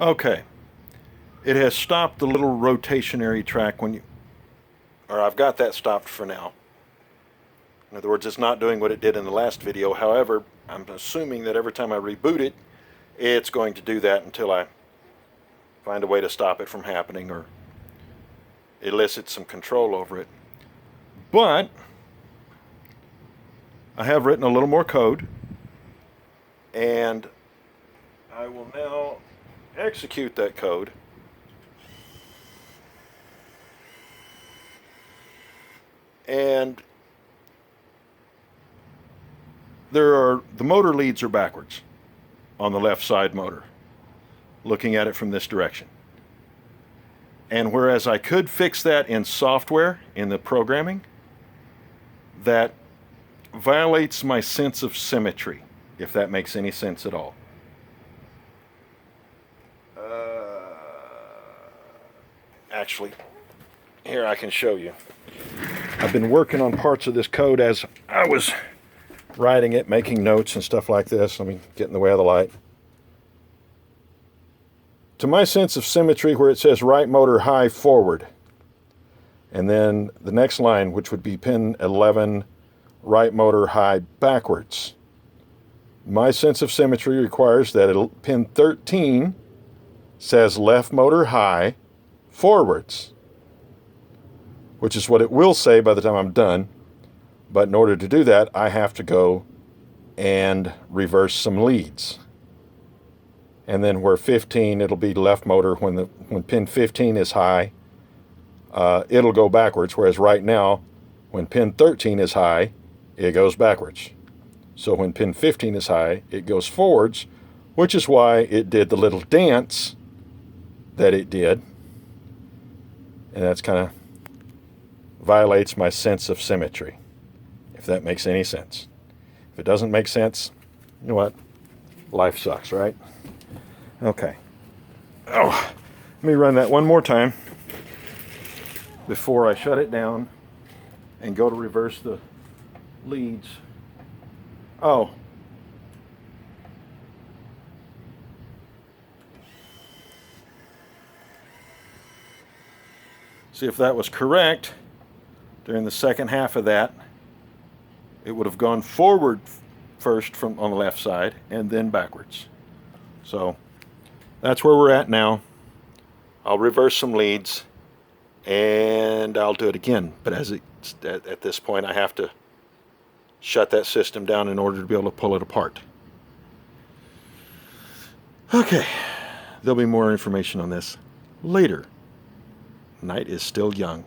Okay, it has stopped the little rotationary track when you, or I've got that stopped for now. In other words, it's not doing what it did in the last video. However, I'm assuming that every time I reboot it, it's going to do that until I find a way to stop it from happening or elicit some control over it. But I have written a little more code, and I will now execute that code. And the motor leads are backwards on the left side motor, looking at it from this direction. And whereas I could fix that in software, in the programming, that violates my sense of symmetry, if that makes any sense at all. Actually, here I can show you. I've been working on parts of this code as I was writing it, making notes and stuff like this. Let me get in the way of the light. To my sense of symmetry, where it says right motor high forward, and then the next line, which would be pin 11, right motor high backwards. My sense of symmetry requires that pin 13 says left motor high forwards, which is what it will say by the time I'm done. But in order to do that, I have to go and reverse some leads. And then where 15, it'll be left motor. When pin 15 is high, it'll go backwards. Whereas right now, when pin 13 is high, it goes backwards. So when pin 15 is high, it goes forwards, which is why it did the little dance that it did. And that's kind of violates my sense of symmetry, if that makes any sense. If it doesn't make sense, you know what? Life sucks, right? Okay. Oh, let me run that one more time before I shut it down and go to reverse the leads. Oh. See if that was correct. During the second half of that, it would have gone forward first from on the left side and then backwards. So that's where we're at now. I'll reverse some leads and I'll do it again. But at this point, I have to shut that system down in order to be able to pull it apart. Okay, there'll be more information on this later. Night is still young.